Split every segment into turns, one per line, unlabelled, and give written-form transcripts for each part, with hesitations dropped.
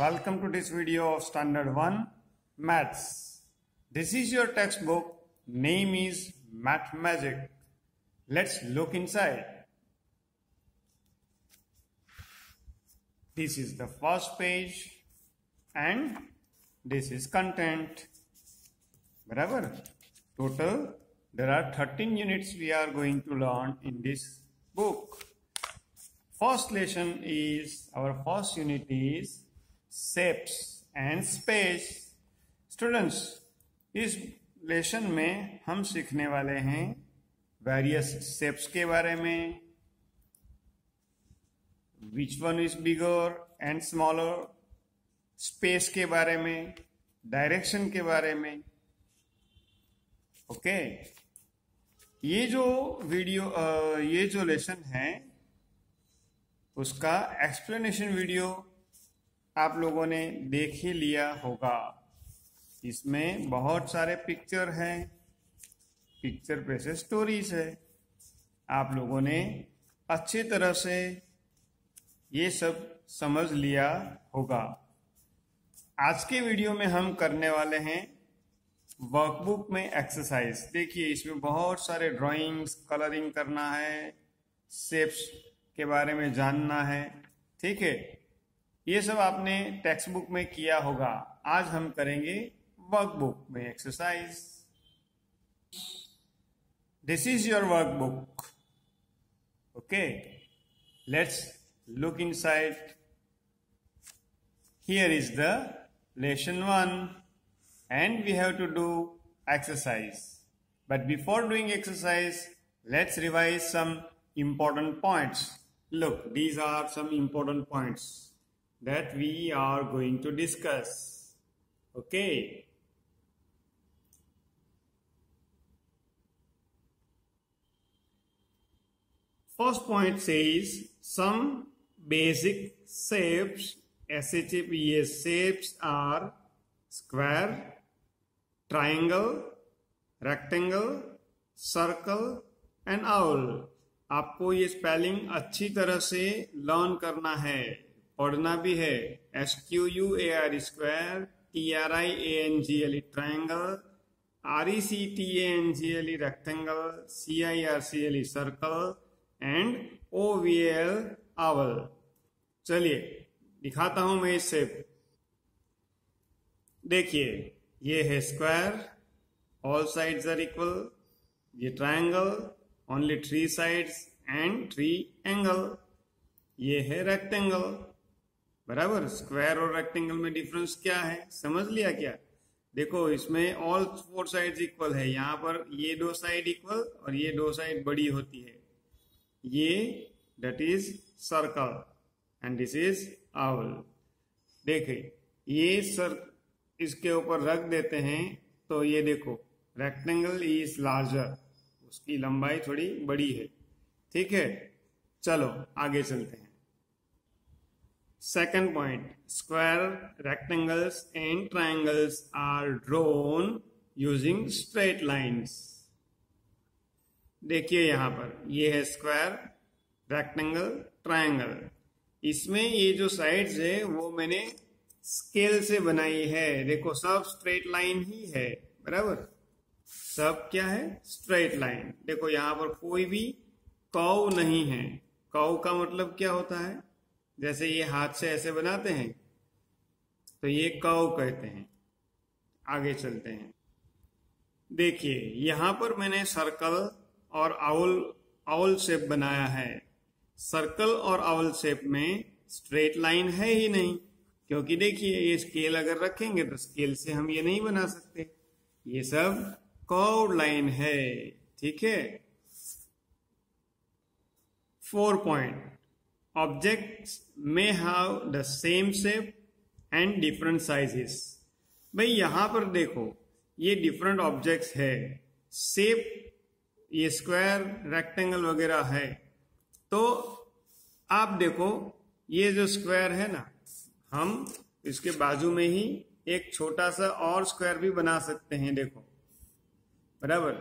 Welcome to this video of Standard 1 Maths. This is your textbook. Name is Math Magic. Let's look inside. This is the first page and this is content. Barabar. Total there are 13 units we are going to learn in this book. First lesson is, our first unit is shapes and space. Students, इस lesson में हम सीखने वाले हैं various shapes के बारे में, which one is bigger and smaller, space के बारे में, डायरेक्शन के बारे में. ओके, ये जो लेसन है उसका एक्सप्लेनेशन वीडियो आप लोगों ने देख ही लिया होगा. इसमें बहुत सारे पिक्चर हैं, पिक्चर पे से स्टोरीज है. आप लोगों ने अच्छी तरह से ये सब समझ लिया होगा. आज के वीडियो में हम करने वाले हैं वर्कबुक में एक्सरसाइज. देखिए, इसमें बहुत सारे ड्राइंग्स, कलरिंग करना है, शेप्स के बारे में जानना है. ठीक है, ये सब आपने टेक्स्ट बुक में किया होगा. आज हम करेंगे वर्कबुक में exercise. This is your workbook. Okay, let's look inside. Here is the lesson 1 and we have to do exercise. But before doing exercise, let's revise some important points. Look, these are some important points that we are going to discuss. Okay. First point says some basic shapes. SHAPES shapes are square, triangle, rectangle, circle and owl. आपको ये spelling अच्छी तरह से learn करना है, पढ़ना भी है. SQUARE square, TRIANGLE triangle, RECTANGLE rectangle, CIRCLE circle and OVAL owl. चलिए दिखाता हूं मैं इस शेप. देखिए, ये है square, all sides are equal. ये triangle, only 3 sides and 3 angle. ये है रेक्टेंगल. बराबर. स्क्वायर और रेक्टेंगल में डिफरेंस क्या है, समझ लिया क्या? देखो, इसमें ऑल 4 साइड्स इक्वल है. यहां पर ये 2 साइड इक्वल और ये 2 साइड बड़ी होती है. ये that is circle and this is owl. देखिए, ये इसके ऊपर रख देते हैं तो ये देखो, रेक्टेंगल इज लार्जर, उसकी लंबाई थोड़ी बड़ी है. ठीक है, चलो आगे चलते हैं. Second point, square, rectangles and triangles are drawn using straight lines. देखिए, यहां पर ये है स्क्वायर, रेक्टेंगल, ट्रायंगल. इसमें ये जो साइड्स है वो मैंने स्केल से बनाई है. देखो, सब स्ट्रेट लाइन ही है. बराबर, सब क्या है, स्ट्रेट लाइन. देखो, यहां पर कोई भी कर्व नहीं है. कर्व का मतलब क्या होता है, जैसे ये हाथ से ऐसे बनाते हैं तो ये कर्व कहते हैं. आगे चलते हैं. देखिए, यहां पर मैंने सर्कल और आउल शेप बनाया है. सर्कल और आउल शेप में स्ट्रेट लाइन है ही नहीं, क्योंकि देखिए, ये स्केल अगर रखेंगे तो स्केल से हम ये नहीं बना सकते. ये सब कर्व्ड लाइन है. ठीक है. 4 point, objects may have the same shape and different sizes. भाई, यहां पर देखो, ये डिफरेंट ऑब्जेक्ट्स है. शेप ये स्क्वायर, रेक्टेंगल वगैरह है. तो आप देखो, ये जो स्क्वायर है ना, हम इसके बाजू में ही एक छोटा सा और स्क्वायर भी बना सकते हैं. देखो, बराबर.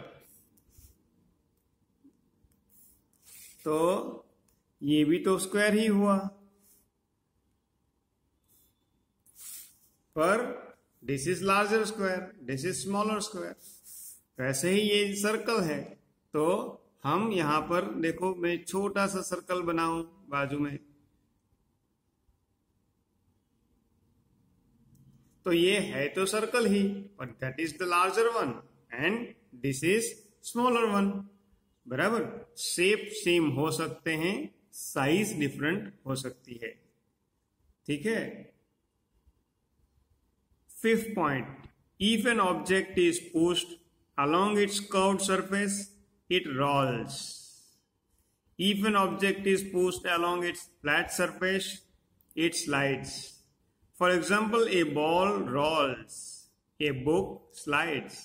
तो ये भी तो स्क्वायर ही हुआ. पर this is larger square, this is smaller square. वैसे ही ये सर्कल है, तो हम यहाँ पर देखो, मैं छोटा सा सर्कल बनाऊं बाजू में, तो ये है तो circle he, but that is the larger one and this is smaller one. बराबर, शेप सेम हो सकते हैं, साइज डिफरेंट हो सकती है। ठीक है। Fifth point, if an object is pushed along its curved surface, it rolls. If an object is pushed along its flat surface, it slides. For example, a ball rolls, a book slides.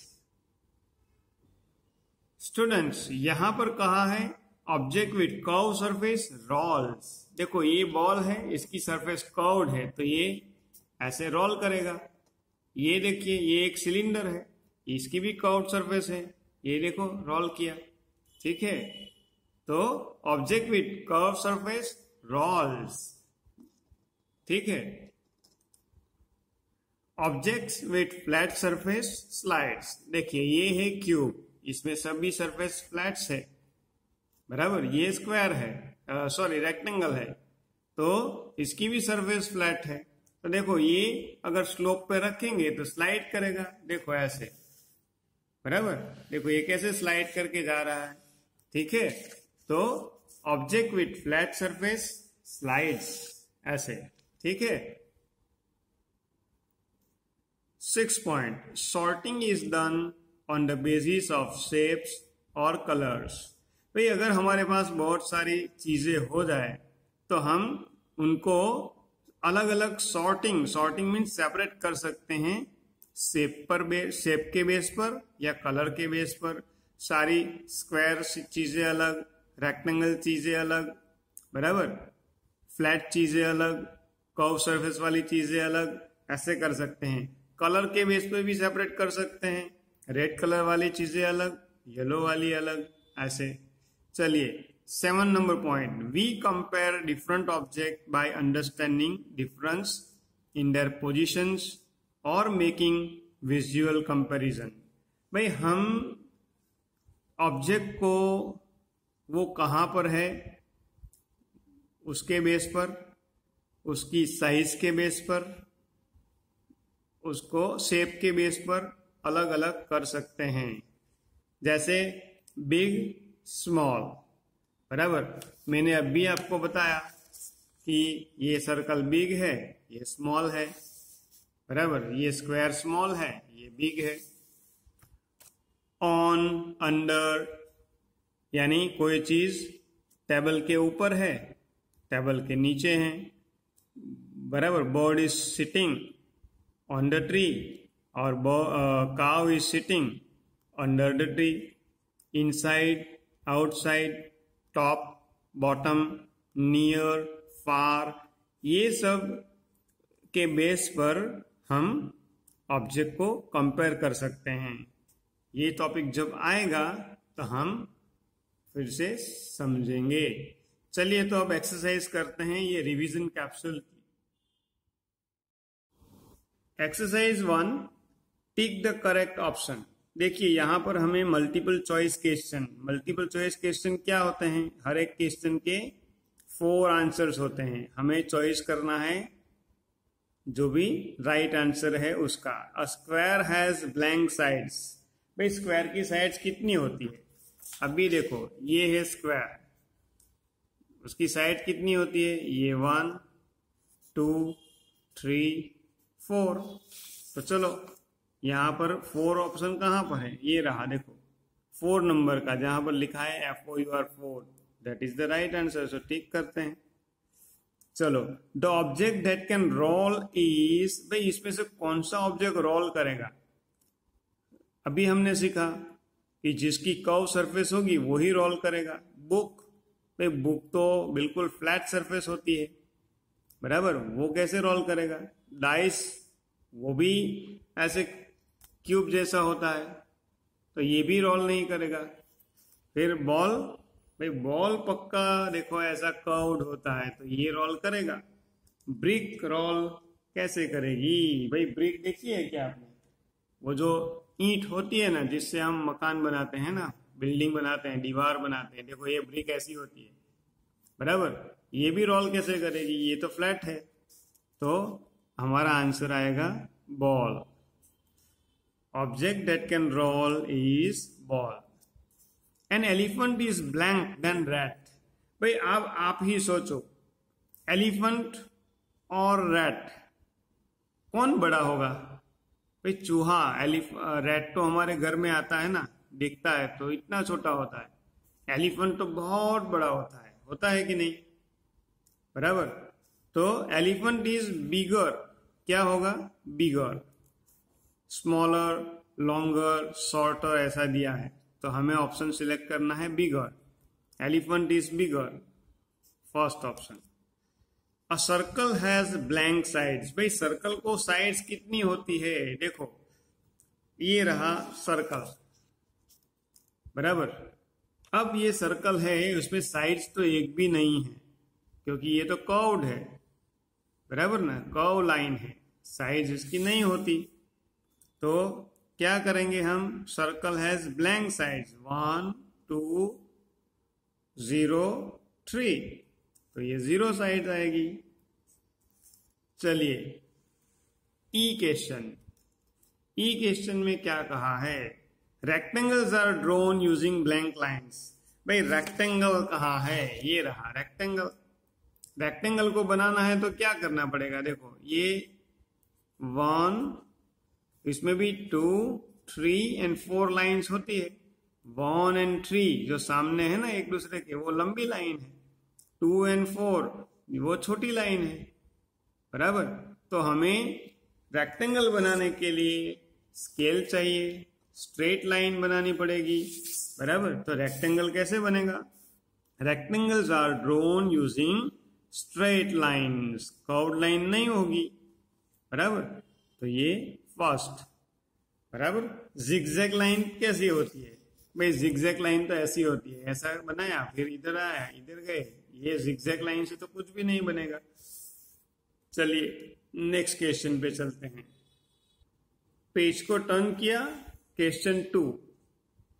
Students, यहां पर कहा है object with curve surface rolls. देखो ये ball है, इसकी surface curved है, तो ये ऐसे रोल करेगा। ये देखिए, ये एक सिलेंडर है, इसकी भी कर्व्ड सरफेस है, ये देखो रोल किया। ठीक है, तो object with curve surface rolls. ठीक है। Objects with flat surface slides. देखिए ये है क्यूब, इसमें सभी सरफेस फ्लैट्स है। बराबर, ये स्क्वायर है, सॉरी रेक्टेंगल है, तो इसकी भी सरफेस फ्लैट है। तो देखो ये अगर स्लोप पे रखेंगे तो स्लाइड करेगा, देखो ऐसे। बराबर, देखो ये कैसे स्लाइड करके जा रहा है। ठीक है, तो object with flat surface slides ऐसे। ठीक है। 6th point, sorting is done on the basis of shapes और कलर्स। भाई अगर हमारे पास बहुत सारी चीजें हो जाए तो हम उनको अलग अलग सॉर्टिंग मीन्स सेपरेट कर सकते हैं, शेप के बेस पर या कलर के बेस पर। सारी स्क्वायर चीजें अलग, रेक्टेंगल चीजें अलग, बराबर, फ्लैट चीजें अलग, कर्व सरफेस वाली चीजें अलग, ऐसे कर सकते हैं। कलर के बेस पे भी सेपरेट कर सकते हैं, रेड कलर वाली चीजें अलग, येलो वाली अलग, ऐसे। चलिए 7 number point, we compare different object by understanding difference in their positions और मेकिंग विजुअल कंपैरिजन। भाई हम ऑब्जेक्ट को वो कहाँ पर है उसके बेस पर, उसकी साइज के बेस पर, उसको शेप के बेस पर अलग अलग कर सकते हैं। जैसे बिग स्मॉल, बराबर, मैंने अभी आपको बताया कि ये सर्कल बिग है, ये स्मॉल है, बराबर, ये स्क्वायर स्मॉल है, ये बिग है। ऑन, अंडर, यानी कोई चीज टेबल के ऊपर है, टेबल के नीचे है, बराबर। Bird is sitting on the tree और cow is sitting under the tree. Inside, outside, top, bottom, near, far, ये सब के बेस पर हम ऑब्जेक्ट को कंपेयर कर सकते हैं। ये टॉपिक जब आएगा तो हम फिर से समझेंगे। चलिए तो अब एक्सरसाइज करते हैं ये रिवीजन कैप्सूल की। Exercise 1, tick the correct option. देखिए यहां पर हमें मल्टीपल चॉइस क्वेश्चन क्या होते हैं, हर एक क्वेश्चन के 4 आंसर्स होते हैं, हमें चॉइस करना है जो भी राइट आंसर है उसका। A square has blank sides. भाई स्क्वायर की साइड्स कितनी होती है, अभी देखो ये है स्क्वायर, उसकी साइड कितनी होती है, ये 1 2 3 4। तो चलो यहाँ पर 4 ऑप्शन कहाँ पर है, ये रहा, देखो 4 नंबर का जहां पर लिखा है FOUR4, that is the right answer. So tick करते हैं। चलो, the object that can roll is, भाई इसमें से कौन सा ऑब्जेक्ट रोल करेगा। अभी हमने सीखा कि जिसकी कर्व सरफेस होगी वही रोल करेगा। बुक, भाई बुक तो बिल्कुल फ्लैट सरफेस होती है, बराबर, वो कैसे रोल करेगा। डाइस, वो भी ऐसे क्यूब जैसा होता है, तो ये भी रोल नहीं करेगा। फिर बॉल, भाई बॉल पक्का देखो ऐसा कर्व्ड होता है, तो ये रोल करेगा। ब्रिक रोल कैसे करेगी भाई? ब्रिक देखी है क्या आपने? वो जो ईंट होती है ना, जिससे हम मकान बनाते हैं ना, बिल्डिंग बनाते हैं, दीवार बनाते हैं, देखो ये ब्रिक ऐसी होती है, बराबर। ये भी रोल कैसे करेगी? ये तो फ्लैट है, तो हमारा आंसर आएगा ball. Object that can roll is ball. An elephant is blank than rat. भाई अब आप ही सोचो, एलिफेंट और रैट कौन बड़ा होगा? भाई चूहा। रैट तो हमारे घर में आता है ना, दिखता है तो इतना छोटा होता है। एलिफेंट तो बहुत बड़ा होता है कि नहीं? बराबर। तो एलिफेंट इज बिगर, क्या होगा? बिगर। स्मॉलर, लॉन्गर, शॉर्टर ऐसा दिया है, तो हमें ऑप्शन सिलेक्ट करना है bigger. Elephant is bigger, first option. A circle has blank sides. भाई सर्कल को साइड्स कितनी होती है? देखो ये रहा सर्कल, बराबर। अब ये सर्कल है, उसमें साइड्स तो एक भी नहीं है, क्योंकि ये तो कर्व्ड है, बराबर ना, कर्व लाइन है, साइड्स इसकी नहीं होती। तो क्या करेंगे हम? सर्कल हैज ब्लैंक साइड्स 1 2 0 3, तो ये 0 साइड आएगी। चलिए ई क्वेश्चन में क्या कहा है? Rectangles are drawn using blank lines. भाई रेक्टेंगल कहाँ है? ये रहा रेक्टेंगल। रेक्टेंगल को बनाना है तो क्या करना पड़ेगा? देखो ये 1, इसमें भी 2 3 एंड 4 लाइंस होती है। 1 एंड 3 जो सामने है ना एक दूसरे के, वो लंबी लाइन है। 2 एंड 4 वो छोटी लाइन है, बराबर। तो हमें रेक्टेंगल बनाने के लिए स्केल चाहिए, स्ट्रेट लाइन बनानी पड़ेगी, बराबर। तो रेक्टेंगल कैसे बनेगा? Rectangles are drawn using straight lines, curved line नहीं होगी, बराबर। तो ये फर्स्ट, बराबर। जिगजैग लाइन कैसी होती है? भाई जिगजैग लाइन तो ऐसी होती है, ऐसा बनाया फिर इधर आया इधर गए, ये जिगजैग लाइन से तो कुछ भी नहीं बनेगा। चलिए नेक्स्ट क्वेश्चन पे चलते हैं। पेज को टर्न किया, क्वेश्चन 2,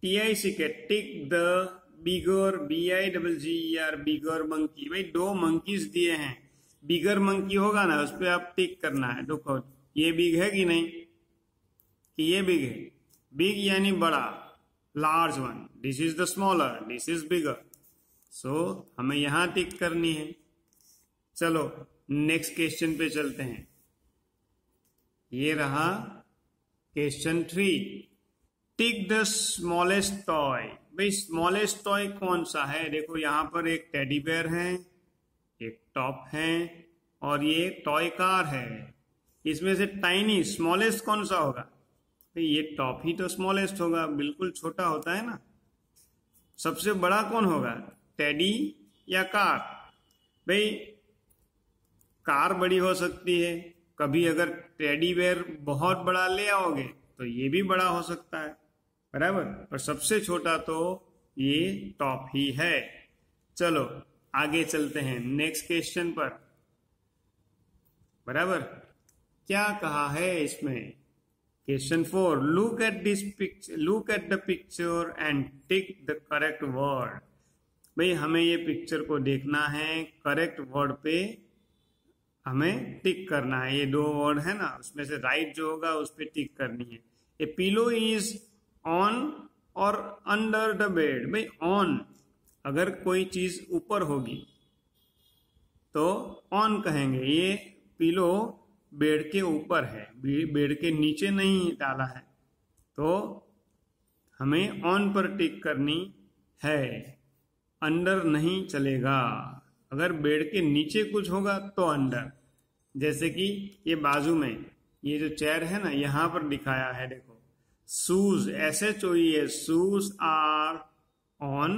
TIC के tick the bigger, BIGGER, bigger monkey. भाई 2 मंकीज दिए हैं, बिगर मंकी होगा ना, उस पर आप टिक करना है। देखो ये बिग है कि नहीं, कि ये बिग है? बिग यानी बड़ा, large one. This is the smaller, this is bigger. So हमें यहां टिक करनी है। चलो नेक्स्ट क्वेश्चन पे चलते हैं। ये रहा question 3, tick the smallest toy. भाई स्मॉलेस्ट टॉय कौन सा है? देखो यहां पर एक टेडी बेयर है, एक टॉप है, और ये टॉय कार है। इसमें से टाइनी स्मॉलेस्ट कौन सा होगा? भाई ये टॉप ही तो स्मॉलेस्ट होगा, बिल्कुल छोटा होता है ना। सबसे बड़ा कौन होगा, टेडी या कार? भाई कार बड़ी हो सकती है, कभी अगर टेडी बेयर बहुत बड़ा ले आओगे तो ये भी बड़ा हो सकता है, बराबर। पर सबसे छोटा तो ये टॉप ही है। चलो आगे चलते हैं नेक्स्ट क्वेश्चन पर, बराबर। क्या कहा है इसमें? Question 4, look at the picture and tick the correct word. भाई हमें ये पिक्चर को देखना है, करेक्ट वर्ड पे हमें टिक करना है। ये 2 वर्ड है ना, उसमें से राइट जो होगा उस पे टिक करनी है। ए पिलो इज ऑन और अंडर द बेड। भाई ऑन, अगर कोई चीज ऊपर होगी तो ऑन कहेंगे। ये पिलो बेड के ऊपर है, बेड के नीचे नहीं डाला है, तो हमें ऑन पर टिक करनी है। अंडर नहीं चलेगा, अगर बेड के नीचे कुछ होगा तो अंडर। जैसे कि ये बाजू में ये जो चेयर है ना, यहां पर दिखाया है, देखो शूज, ऐसे चाहिए, शूज आर ऑन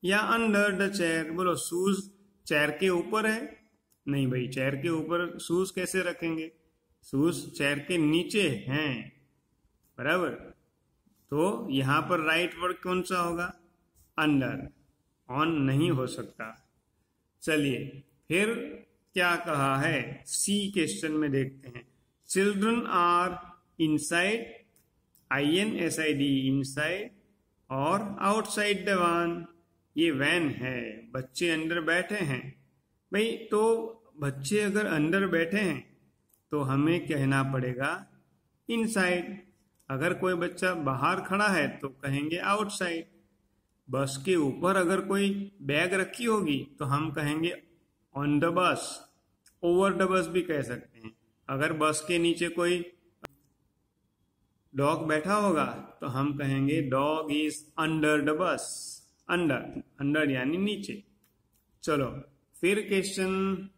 या अंडर द चेयर। बोलो शूज चेयर के ऊपर है? नहीं भाई, चेयर के ऊपर शूज कैसे रखेंगे? शूज चेयर के नीचे हैं, बराबर। तो यहां पर राइट वर्ड कौन सा होगा? अंडर, ऑन नहीं हो सकता। चलिए फिर क्या कहा है, सी क्वेश्चन में देखते हैं। Children are inside, INSID inside, और आउटसाइड द वैन, ये वैन है, बच्चे अंदर बैठे हैं। भाई तो बच्चे अगर अंदर बैठे हैं तो हमें कहना पड़ेगा इनसाइड। अगर कोई बच्चा बाहर खड़ा है तो कहेंगे आउटसाइड। बस के ऊपर अगर कोई बैग रखी होगी तो हम कहेंगे on the bus, over the bus भी कह सकते हैं। अगर बस के नीचे कोई डॉग बैठा होगा तो हम कहेंगे dog is under the bus. Under, under यानी नीचे। चलो फिर question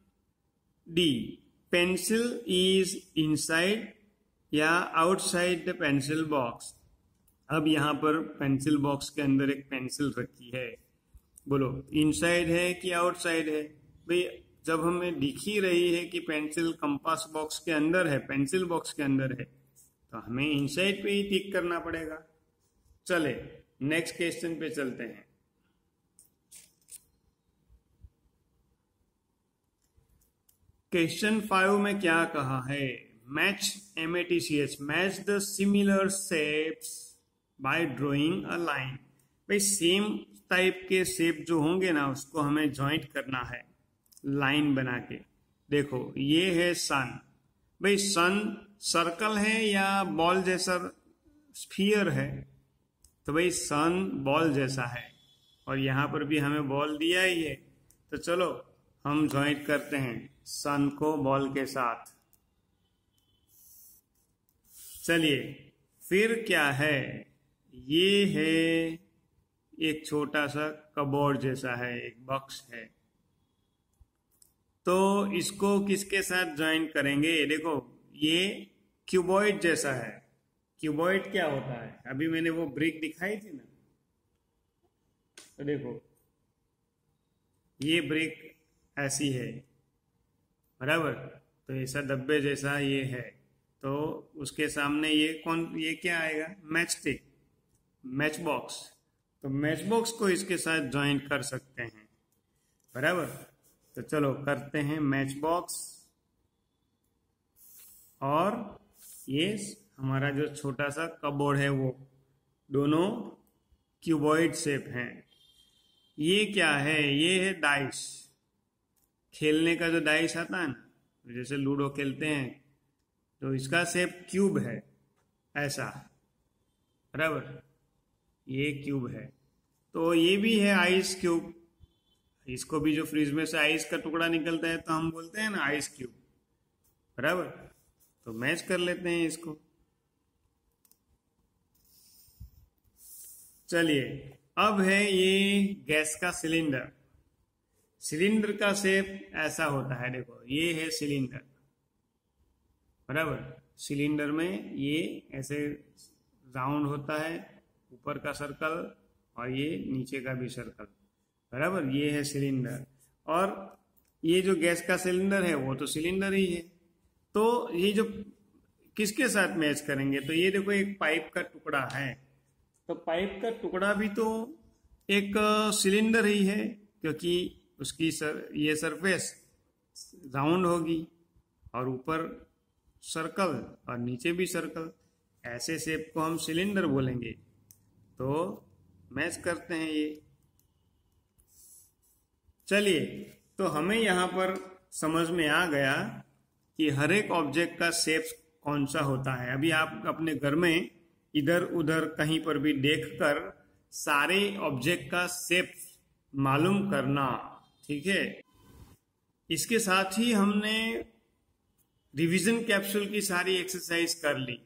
D, pencil is inside या आउटसाइड द पेंसिल बॉक्स। अब यहाँ पर पेंसिल बॉक्स के अंदर एक पेंसिल रखी है, बोलो इनसाइड है कि आउटसाइड है। भाई जब हमें दिख ही रही है कि पेंसिल कंपास बॉक्स के अंदर है, पेंसिल बॉक्स के अंदर है, तो हमें इनसाइड पे ही टिक करना पड़ेगा। चले नेक्स्ट क्वेश्चन पे चलते हैं। क्वेश्चन 5 में क्या कहा है, match MATCH, match the similar shapes bye drawing a line. भाई सेम टाइप के शेप जो होंगे ना उसको हमें ज्वाइंट करना है लाइन बना के। देखो ये है सन, भाई सन सर्कल है या बॉल जैसा स्फीयर है, तो भाई सन बॉल जैसा है और यहाँ पर भी हमें बॉल दिया ही है, तो चलो हम ज्वाइंट करते हैं सन को बॉल के साथ। चलिए फिर क्या है, ये है एक छोटा सा कबोर्ड जैसा है, एक बॉक्स है, तो इसको किसके साथ ज्वाइन करेंगे। देखो ये क्यूबॉइड जैसा है। क्यूबॉइड क्या होता है, अभी मैंने वो ब्रिक दिखाई थी ना, तो देखो ये ब्रिक ऐसी है बराबर, तो ऐसा डब्बे जैसा ये है, तो उसके सामने ये क्या आएगा, मैच स्टिक, मैच बॉक्स। तो मैच बॉक्स को इसके साथ ज्वाइन कर सकते हैं बराबर। तो चलो करते हैं मैच बॉक्स, और ये हमारा जो छोटा सा कबोर्ड है वो दोनों क्यूबॉइड शेप हैं। ये क्या है, ये है डाइस, खेलने का जो डाइस आता है ना, जैसे लूडो खेलते हैं, तो इसका शेप क्यूब है ऐसा बराबर, ये क्यूब है। तो ये भी है आइस क्यूब, इसको भी जो फ्रिज में से आइस का टुकड़ा निकलता है तो हम बोलते हैं ना आइस क्यूब बराबर। तो मैच कर लेते हैं इसको। चलिए अब है ये गैस का सिलेंडर। सिलेंडर का शेप ऐसा होता है, देखो ये है सिलेंडर बराबर। सिलेंडर में ये ऐसे राउंड होता है, ऊपर का सर्कल और ये नीचे का भी सर्कल बराबर, ये है सिलेंडर। और ये जो गैस का सिलेंडर है वो तो सिलेंडर ही है। तो ये जो किसके साथ मैच करेंगे, तो ये देखो एक पाइप का टुकड़ा है, तो पाइप का टुकड़ा भी तो एक सिलेंडर ही है, क्योंकि उसकी ये सरफेस राउंड होगी और ऊपर सर्कल और नीचे भी सर्कल, ऐसे शेप को हम सिलेंडर बोलेंगे। तो मैच करते हैं ये। चलिए तो हमें यहाँ पर समझ में आ गया कि हर एक ऑब्जेक्ट का शेप कौन सा होता है। अभी आप अपने घर में इधर उधर कहीं पर भी देखकर सारे ऑब्जेक्ट का शेप मालूम करना, ठीक है। इसके साथ ही हमने रिवीजन कैप्सूल की सारी एक्सरसाइज कर ली।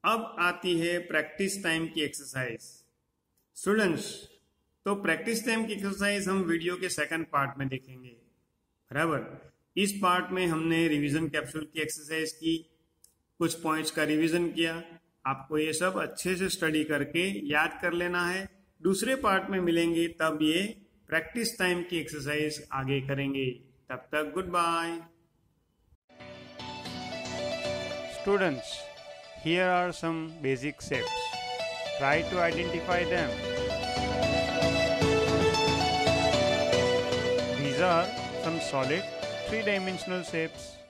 अब आती है प्रैक्टिस टाइम की एक्सरसाइज। स्टूडेंट्स, तो प्रैक्टिस टाइम की एक्सरसाइज हम वीडियो के सेकंड पार्ट में देखेंगे बराबर। इस पार्ट में हमने रिवीजन कैप्सूल की एक्सरसाइज की, कुछ पॉइंट्स का रिवीजन किया। आपको ये सब अच्छे से स्टडी करके याद कर लेना है। दूसरे पार्ट में मिलेंगे तब ये प्रैक्टिस टाइम की एक्सरसाइज आगे करेंगे। तब तक good bye. Students, here are some basic shapes. Try to identify them. These are some solid 3 dimensional shapes.